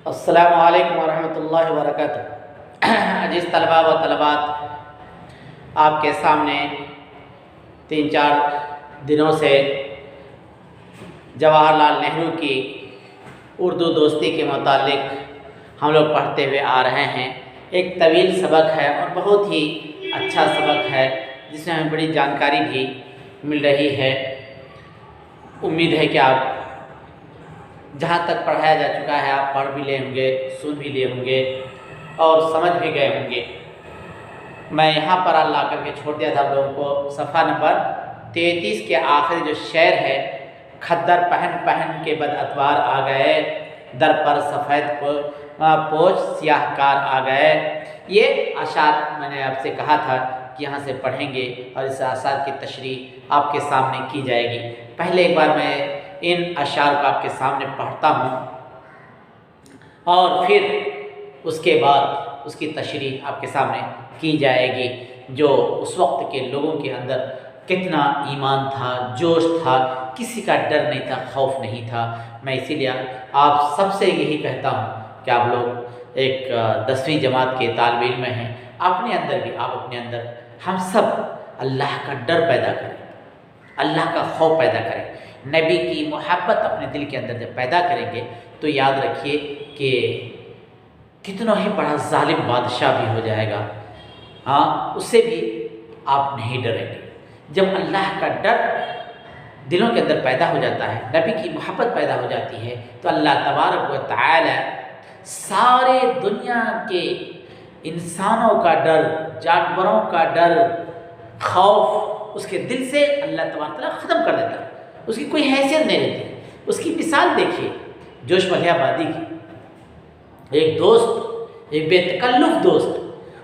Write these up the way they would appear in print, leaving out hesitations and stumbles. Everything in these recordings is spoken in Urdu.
السلام علیکم ورحمۃ اللہ وبرکاتہ۔ عزیز طلباء و طلبات، آپ کے سامنے 3-4 دنوں سے جواہر لال نہرو کی اردو دوستی کے متعلق ہم لوگ پڑھتے ہوئے آ رہے ہیں۔ ایک طویل سبق ہے اور بہت ہی اچھا سبق ہے، جس میں ہمیں بڑی جانکاری بھی مل رہی ہے۔ امید ہے کہ آپ جہاں تک پڑھایا جا چکا ہے آپ پڑھ بھی لے ہوں گے، سن بھی لے ہوں گے اور سمجھ بھی گئے ہوں گے۔ میں یہاں پر لا کر کے چھوڑ دیا تھا آپ لوگوں کو صفحہ نمبر 33 کے آخری جو شعر ہے، کھدر پہن پہن کے بد اتوار آ گئے، در پر سفید پوش سیاہ کار آ گئے۔ یہ اشعار میں نے آپ سے کہا تھا کہ یہاں سے پڑھیں گے اور اس اشعار کی تشریح آپ کے سامنے کی جائے گی۔ پہلے ایک بار میں ان اشعار کو آپ کے سامنے پڑھتا ہوں اور پھر اس کے بعد اس کی تشریح آپ کے سامنے کی جائے گی۔ جو اس وقت کے لوگوں کے اندر کتنا ایمان تھا، جوش تھا، کسی کا ڈر نہیں تھا، خوف نہیں تھا۔ میں اسی لیے آپ سب سے یہی کہتا ہوں کہ آپ لوگ ایک 10ویں جماعت کے طالب علم ہیں، اپنے اندر بھی آپ اپنے اندر ہم سب اللہ کا ڈر پیدا کریں، اللہ کا خوف پیدا کریں، نبی کی محبت اپنے دل کے اندر جب پیدا کریں گے تو یاد رکھیے کہ کتنا ہی بڑا ظالم بادشاہ بھی ہو جائے گا، اس سے بھی آپ نہیں ڈریں گے۔ جب اللہ کا ڈر دلوں کے اندر پیدا ہو جاتا ہے، نبی کی محبت پیدا ہو جاتی ہے، تو اللہ تبارک و تعالی سارے دنیا کے انسانوں کا ڈر، جانوروں کا ڈر، خوف اس کے دل سے اللہ تبارک و تعالی ختم کر دیتا ہے، اس کی کوئی حیثیت نہیں رہتی۔ اس کی مثال دیکھیے جوش ملیح آبادی کی، ایک دوست، ایک بے تکلف دوست،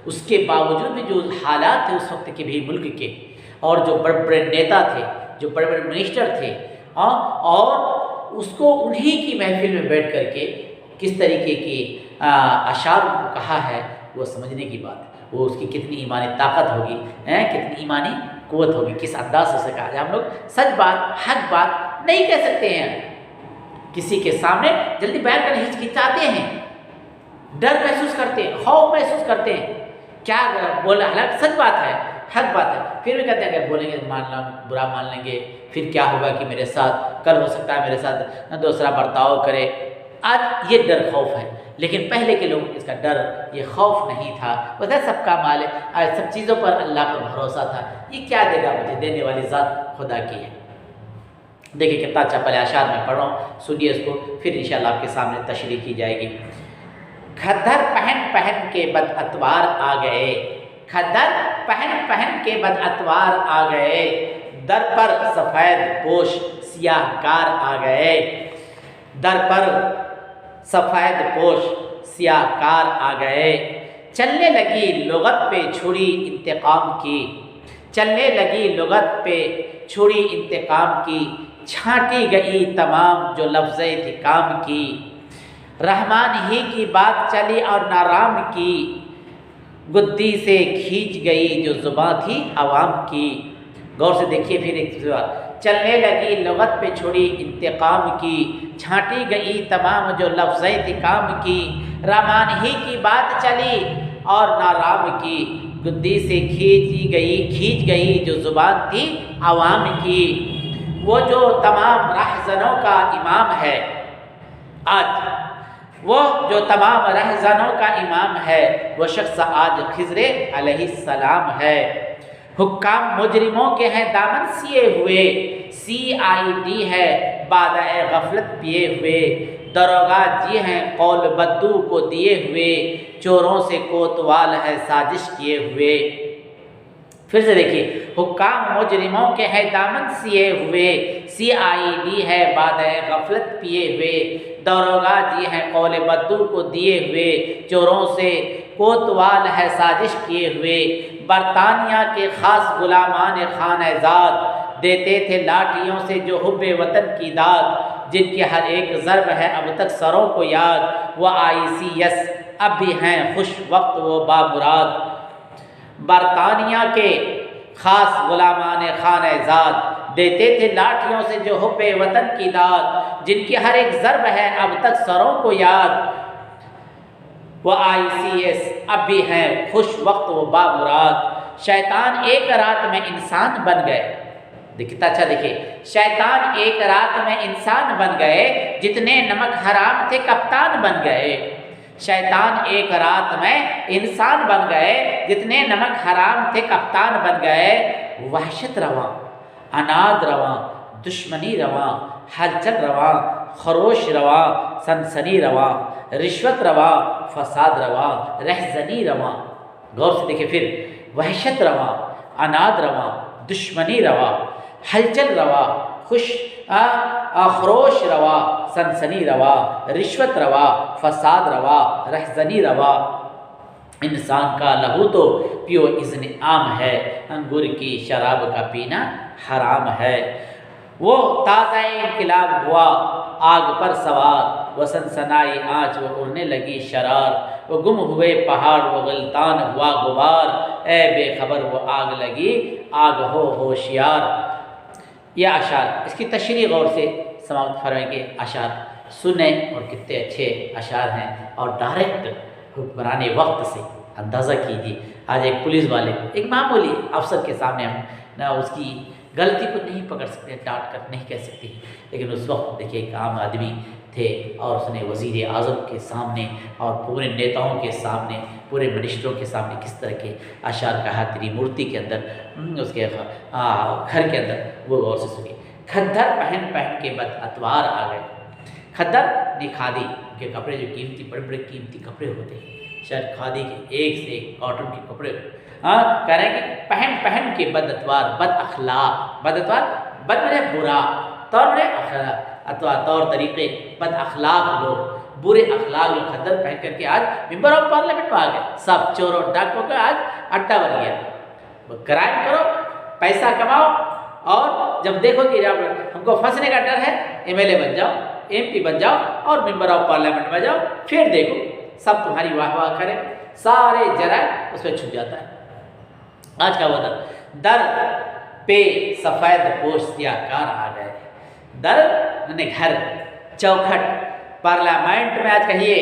اس کے باوجود بھی جو حالات تھے اس وقت کے بھی ملک کے، اور جو بڑے بڑے نیتا تھے، جو بڑے بڑے منسٹر تھے، اور اس کو انہی کی محفل میں بیٹھ کر کے کس طریقے کی اشعار کو کہا ہے، وہ سمجھنے کی بات ہے۔ وہ اس کی کتنی ایمانی طاقت ہوگی، کتنی ایمانی قوت ہوگی، کس انداز سے کہا جائے۔ ہم لوگ سچ بات، حق بات نہیں کہہ سکتے ہیں، کسی کے سامنے جلدی بیان کرنے ہچکچاتے ہیں، ڈر محسوس کرتے ہیں، خوف محسوس کرتے ہیں، کیا بولا، حالانکہ سچ بات ہے، حق بات ہے، پھر بھی کہتے ہیں کہ بولیں گے برا مان لیں گے، پھر کیا ہوگا کہ میرے ساتھ کل ہو سکتا ہے میرے ساتھ دوسرا برتاؤ کرے۔ آج یہ ڈر خوف ہے، لیکن پہلے کے لوگوں اس کا ڈر، یہ خوف نہیں تھا۔ وہ سب کا مال ہے، سب چیزوں پر اللہ پر بھروسہ تھا، یہ کیا دے گا مجھے، دینے والی ذات خدا کی ہے۔ دیکھیے کتنا اچھا، پہلے اشعار میں پڑھ رہا ہوں، سنیے اس کو، پھر انشاءاللہ آپ کے سامنے تشریح کی جائے گی۔ کھدر پہن پہن کے بد اتوار آ گئے، کھدر پہن پہن کے بد اتوار آ گئے، در پر سفید پوش سیاہ کار آ گئے، در پر سفید پوش سیاہ کار آ گئے۔ چلنے لگی لغت پہ چھری انتقام کی، چلنے لگی لغت پہ چھری انتقام کی، چھانٹی گئی تمام جو لفظیں تھی کام کی، رحمان ہی کی بات چلی اور نارام کی، گدی سے کھینچ گئی جو زباں تھی عوام کی۔ غور سے دیکھیے پھر ایک بار، چلنے لگی لغت پہ چھری انتقام کی، چھانٹی گئی تمام جو لفظیں تھی کام کی، رحمان ہی کی بات چلی اور نارام کی، گدی سے کھینچ گئی جو زبان تھی عوام کی۔ وہ جو تمام رہزنوں کا امام ہے آج، وہ جو تمام رہزنوں کا امام ہے، وہ شخص آج خضر علیہ السلام ہے۔ حکام مجرموں کے ہیں دامن سیے ہوئے، CID ہے بادہ غفلت پیے ہوئے، داروغہ جی ہیں قول بدو کو دیے ہوئے، چوروں سے کوتوال ہے سازش کیے ہوئے۔ پھر سے دیکھیے، حکام مجرموں کے ہیں دامن سیے ہوئے، CID ہے بادہ غفلت پیے ہوئے، داروغہ جی ہیں قول بدو کو دیے ہوئے، چوروں سے کوتوال ہے سازش کیے ہوئے۔ برطانیہ کے خاص غلامان خانہ زاد، دیتے تھے لاٹھیوں سے جو حب وطن کی داد، جن کی ہر ایک ضرب ہے اب تک سروں کو یاد، وہ ICS اب بھی ہیں خوش وقت وہ بامراد۔ برطانیہ کے خاص غلامان خانہ زاد، دیتے تھے لاٹھیوں سے جو حب وطن کی داد، جن کی ہر ایک ضرب ہے اب تک سروں کو یاد، وہ ICS اب بھی ہیں خوش وقت و بامراد، شیطان ایک رات میں انسان بن گئے۔ کتنا اچھا دیکھیے، شیطان ایک رات میں انسان بن گئے، جتنے نمک حرام تھے کپتان بن گئے۔ شیطان ایک رات میں انسان بن گئے، جتنے نمک حرام تھے کپتان بن گئے۔ وحشت رواں، اناد رواں، دشمنی رواں، ہلچل رواں، خروش رواں، سنسنی رواں، رشوت رواں، فساد رواں، رہزنی رواں۔ غور سے دیکھیں پھر، وحشت رواں، اناد رواں، دشمنی رواں، ہلچل رواں، خروش رواں، سنسنی رواں، رشوت رواں، فساد رواں، رہزنی رواں۔ انسان کا لہو تو پیو اذن عام ہے، انگور کی شراب کا پینا حرام ہے۔ وہ تازہ انقلاب ہوا آگ پر سوار، وہ سنسنائی آنچ وہ اڑنے لگی شرار، وہ گم ہوئے پہاڑ وہ غلطان ہوا غبار، اے بے خبر وہ آگ لگی آگ ہو ہوشیار۔ یہ اشعار، اس کی تشریح غور سے سماعت فرمائیں کہ اشعار سنیں اور کتنے اچھے اشعار ہیں، اور ڈائریکٹ حکمران وقت سے اندازہ کیجیے۔ آج ایک پولیس والے کو، ایک معمولی افسر کے سامنے ہم نہ اس کی غلطی کو نہیں پکڑ سکتے، ڈانٹ کر نہیں کہہ سکتے، لیکن اس وقت دیکھیے ایک عام آدمی تھے اور اس نے وزیر اعظم کے سامنے اور پورے نیتاؤں کے سامنے، پورے منسٹروں کے سامنے کس طرح کے اشعار کہا، تیری مورتی کے اندر، اس کے گھر کے اندر، وہ غور سے سنیے۔ کھدر پہن پہن کے بد اتوار آ گئے۔ کھدر نے کھادی کے کپڑے، جو قیمتی بڑے بڑے قیمتی کپڑے ہوتے ہیں، شاید کھادی کے ایک سے ایک کاٹن کے کپڑے، کہہ رہے ہیں کہ پہن پہن کے بد اتوار، بد اخلاق، بد اتوار، بد میں برا، طور اخلاق، طور طریقے، بد اخلاق لوگ، برے اخلاق لوگ کھدر پہن کر کے آج ممبر آف پارلیمنٹ میں آ گئے۔ سب چوروں ڈاکوں کا آج اڈا بن گیا۔ کرائم کرو، پیسہ کماؤ، اور جب دیکھو کہ جب ہم کو پھنسنے کا ڈر ہے، MLA بن جاؤ، MP بن جاؤ اور ممبر آف پارلیمنٹ میں جاؤ، پھر دیکھو سب تمہاری واہ واہ کریں، سارے جرائم اس پہ چھپ جاتا ہے۔ آج کا وہ در پہ سفید پوش سیاہ کار آ گئے۔ در یعنی گھر، چوکھٹ، پارلیمنٹ میں آج کہیے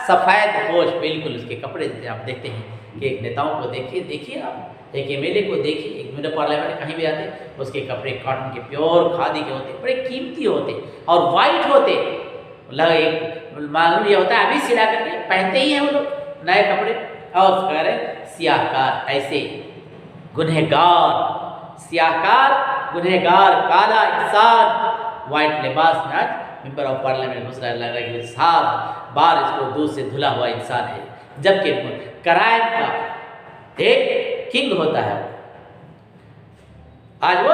سفید پوش، بالکل اس کے کپڑے آپ دیکھتے ہیں کہ ایک نیتاؤں کو دیکھیے آپ، ایک MLA کو دیکھیے، ایک ممبر پارلیمنٹ کہیں بھی آتے اس کے کپڑے کاٹن کے پیور کھادی کے ہوتے، بڑے قیمتی ہوتے اور وائٹ ہوتے۔ معلوم یہ ہوتا ہے ابھی سلا کر کے پہنتے ہی ہیں وہ لوگ نئے کپڑے، اور کہہ رہے سیاہ کار، ایسے گنہگار، سیاہ کار، گنہگار، کالا انسان وائٹ لباس میں آج ممبر آف پارلیمنٹ گھس رہا ہے، لگ رہا ہے کہ 7 بار اس کو دودھ سے دھلا ہوا انسان ہے، جبکہ کرائم کا ایک کنگ ہوتا ہے، آج وہ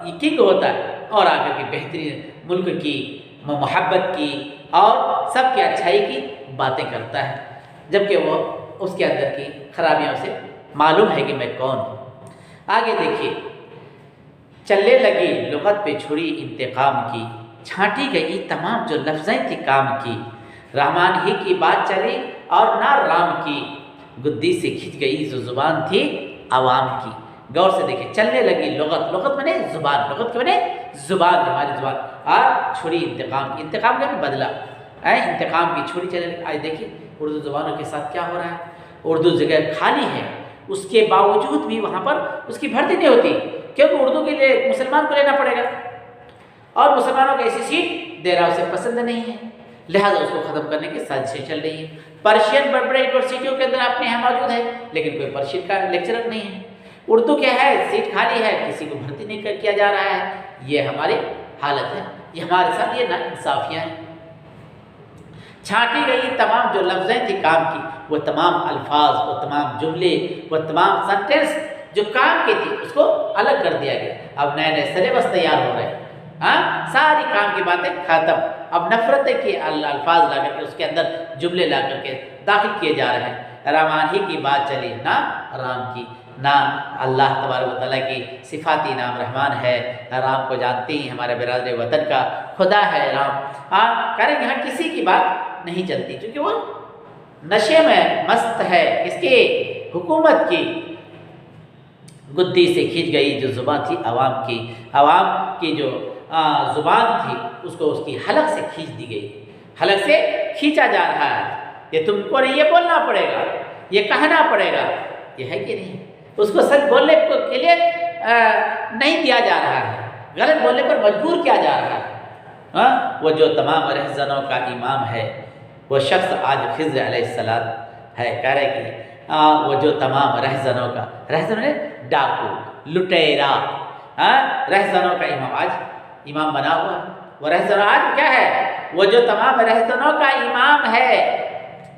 یہ کنگ ہوتا ہے، اور آ کر کے بہترین ملک کی محبت کی اور سب کی اچھائی کی باتیں کرتا ہے، جبکہ وہ اس کے اندر کی خرابیوں سے معلوم ہے کہ میں کون ہوں۔ آگے دیکھیے، چلنے لگی لغت پہ چھری انتقام کی، چھانٹی گئی تمام جو لفظیں تھی کام کی، رحمان ہی کی بات چلی اور نہ رام کی، گدی سے کھنچ گئی جو زبان تھی عوام کی۔ غور سے دیکھیں، چلنے لگی لغت، لغت میں زبان، لغت کے میں زبان، ہماری زبان، اور چھری انتقام کی، انتقام کا بھی بدلہ، انتقام کی چھری چلنے لگی۔ آج دیکھیے اردو زبانوں کے ساتھ کیا ہو رہا ہے، اردو جگہ خالی ہے، اس کے باوجود بھی وہاں پر اس کی بھرتی نہیں ہوتی، کیونکہ اردو کے لیے مسلمان کو لینا پڑے گا، اور مسلمانوں کو ایسی سیٹ دے رہا اسے پسند نہیں ہے، لہٰذا اس کو ختم کرنے کی سازشیں چل رہی ہیں۔ پرشین بڑے بڑے یونیورسٹیوں کے اندر اپنے یہاں موجود ہے، لیکن کوئی پرشین کا لیکچرر نہیں ہے، اردو کیا ہے، سیٹ خالی ہے، کسی کو بھرتی نہیں کیا جا رہا ہے۔ یہ ہماری حالت ہے، یہ ہمارے ساتھ یہ ناانصافیاں ہیں۔ چھانٹی گئی تمام جو لفظیں تھی کام کی، وہ تمام الفاظ، وہ تمام جملے، وہ تمام سینٹنس جو کام کے تھی اس کو الگ کر دیا گیا۔ اب نئے نئے سلیبس تیار ہو رہے ہیں، ساری کام کی باتیں ختم، اب نفرت کے الفاظ لا کر کے اس کے اندر جملے لا کر کے داخل کیے جا رہے ہیں۔ رحمان ہی کی بات چلی، نہ رام کی، نہ اللہ تبارک و تعالیٰ کی صفاتی نام رحمان ہے، نہ رام کو جانتے ہیں، ہمارے برادر وطن کا خدا ہے رام۔ کہہ رہے ہیں یہاں کسی کی بات نہیں چلتی، کیونکہ وہ نشے میں مست ہے، کس کی؟ حکومت کی۔ گدی سے کھینچ گئی جو زبان تھی عوام کی، عوام کی جو زبان تھی اس کو اس کی حلق سے کھینچ دی گئی، حلق سے کھینچا جا رہا ہے، یہ تم کو یہ بولنا پڑے گا، یہ کہنا پڑے گا، یہ ہے کہ نہیں؟ اس کو سچ بولنے کے لیے نہیں دیا جا رہا ہے، غلط بولنے پر مجبور کیا جا رہا ہے۔ وہ جو تمام رہزنوں کا امام ہے، وہ شخص آج خضر علیہ السلام ہے، کہہ رہے کہ وہ جو تمام رہزنوں کا، رہزن ہے ڈاکو، لٹیرا، رہزنوں کا امام آج امام بنا ہوا ہے۔ وہ رہزن آج کیا ہے؟ وہ جو تمام رہزنوں کا امام ہے،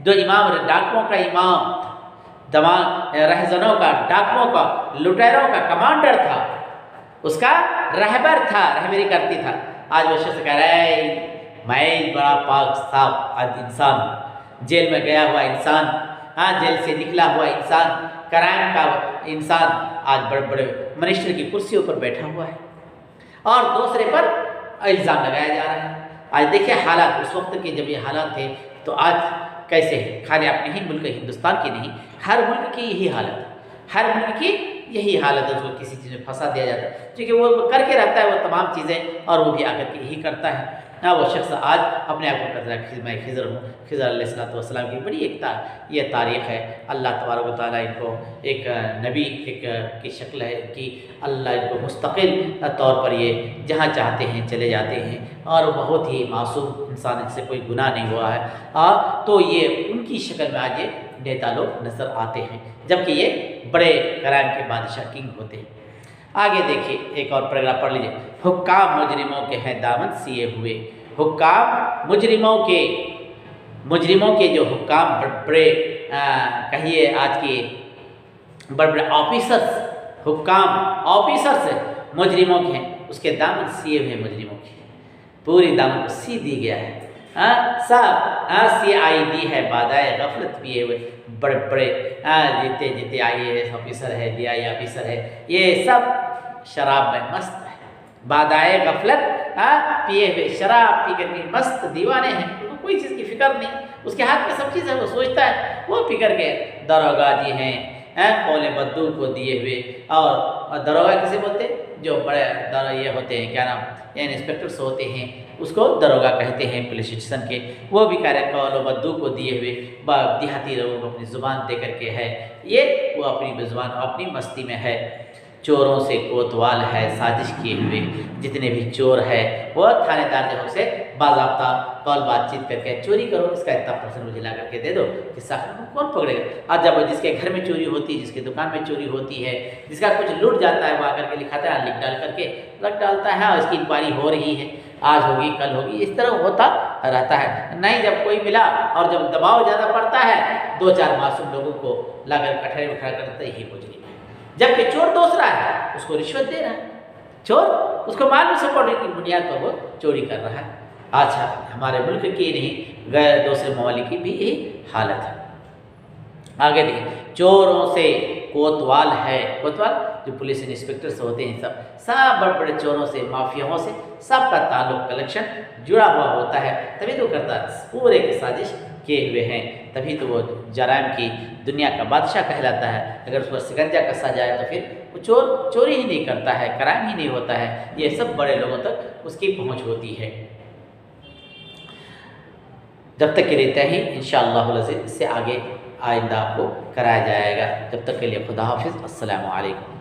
جو امام ڈاکوؤں کا امام، تمام رہزنوں کا، ڈاکوؤں کا، لٹیروں کا کمانڈر تھا، اس کا رہبر تھا، رہبری کرتی تھا، آج وہ شخص کہہ رہا ہے میں بڑا پاک صاف انسان، جیل میں گیا ہوا انسان، جیل سے نکلا ہوا انسان، کرائم کا انسان، آج بڑے بڑے منسٹر کی کرسیوں پر بیٹھا ہوا ہے اور دوسرے پر الزام لگایا جا رہا ہے۔ آج دیکھیں حالات، اس وقت کے جب یہ حالات تھے تو آج کیسے ہے؟ خالی اپنے ہی ملک ہندوستان کی نہیں، ہر ملک کی یہی حالت ہے، ہر ملک کی یہی حالت ہے، اس کو کسی چیز میں پھنسا دیا جاتا ہے، کیونکہ وہ کر کے رہتا ہے وہ تمام چیزیں، اور وہ بھی آ کر کے یہی کرتا ہے۔ وہ شخص آج اپنے آپ کو کہتا ہے میں خضر ہوں، خضر علیہ السلام کی بڑی ایک یہ تاریخ ہے۔ اللہ تبارک و تعالیٰ ان کو ایک نبی کی شکل ہے کہ اللہ ان کو مستقل طور پر یہ جہاں چاہتے ہیں چلے جاتے ہیں، اور بہت ہی معصوم انسان، ان سے کوئی گناہ نہیں ہوا ہے، تو یہ ان کی شکل میں آج یہ نیتا لوگ نظر آتے ہیں، جبکہ یہ بڑے کرائم کے بادشاہ کنگ ہوتے ہیں۔ آگے دیکھیے ایک اور پیراگراف پڑھ لیجیے۔ حکام مجرموں کے ہیں دامن سیے ہوئے، حکام مجرموں کے جو حکام بڑے کہیے آج کے بڑے بڑے آفیسرز، حکام آفیسرز مجرموں کے ہیں، اس کے دامن سیے ہوئے، مجرموں کے پوری دامن کو سی دی گیا ہے، سب CID ہے، بادائے غفلت پیے ہوئے بڑے بڑے جتنے IAS آفیسر ہے، DI آفیسر ہے، یہ سب شراب میں مست ہے، بادائے غفلت پیے ہوئے، شراب پی کر کے مست دیوانے ہیں، ان کو کوئی چیز کی فکر نہیں، اس کے ہاتھ میں سب چیز ہے، وہ سوچتا ہے، وہ پی کر کے داروغہ جی ہیں، قول بدو کو دیے ہوئے، اور داروغہ کسے بولتے ہیں؟ جو بڑے یہ ہوتے ہیں، کیا نام، یعنی انسپیکٹرس ہوتے ہیں، اس کو داروغہ کہتے ہیں پولیس اسٹیشن کے، وہ بھی کہہ رہے قول بدو کو دیے ہوئے، دیہاتی لوگوں کو اپنی زبان دے کر کے ہے، یہ وہ اپنی زبان اپنی مستی میں ہے۔ چوروں سے کوتوال ہے سازش کیے ہوئے، جتنے بھی چور ہے وہ تھانے دار جب سے باضابطہ کال بات چیت کر کے چوری کرو، اس کا اتنا پرسنٹ مجھے لا کر کے دے دو، اس آخر میں کون پکڑے گا؟ آج جب جس کے گھر میں چوری ہوتی ہے، جس کے دکان میں چوری ہوتی ہے، جس کا کچھ لٹ جاتا ہے، وہ آ کر کے لکھاتا ہے، لکھ ڈال کر کے رکھ ڈالتا ہے، اور اس کی انکوائری ہو رہی ہے، آج ہوگی کل ہوگی، اس طرح ہوتا رہتا ہے۔ نہیں جب کوئی ملا اور جب دباؤ زیادہ پڑتا ہے، دو چار معصوم لوگوں کو لا کر کٹھرے میں کھڑا کرتا ہے، یہی مجرم ہے، جبکہ چور دوسرا ہے، اس کو رشوت دے رہا ہے، چور اس کو مال سپورٹ کی بنیاد پر وہ چوری کر رہا ہے۔ اچھا، ہمارے ملک کی نہیں، غیر دوسرے ممالک کی بھی یہی حالت ہے۔ آگے دیکھیں، چوروں سے کوتوال ہے، کوتوال جو پولیس انسپیکٹرس ہوتے ہیں، سب بڑے بڑے چوروں سے، مافیاؤں سے سب کا تعلق کلیکشن جڑا ہوا ہوتا ہے، تبھی تو کرتا ہے، پورے کی سازش کیے ہوئے ہیں، تبھی تو وہ جرائم کی دنیا کا بادشاہ کہلاتا ہے۔ اگر اس پر سکنجہ کسا جائے تو پھر وہ چوری ہی نہیں کرتا ہے، کرائم ہی نہیں ہوتا ہے، یہ سب بڑے لوگوں تک اس کی پہنچ ہوتی ہے۔ جب تک کے لیے تہی انشاءاللہ العزیز اس سے آگے آئندہ آپ کو کرایا جائے گا، جب تک کے لیے خدا حافظ، السلام علیکم۔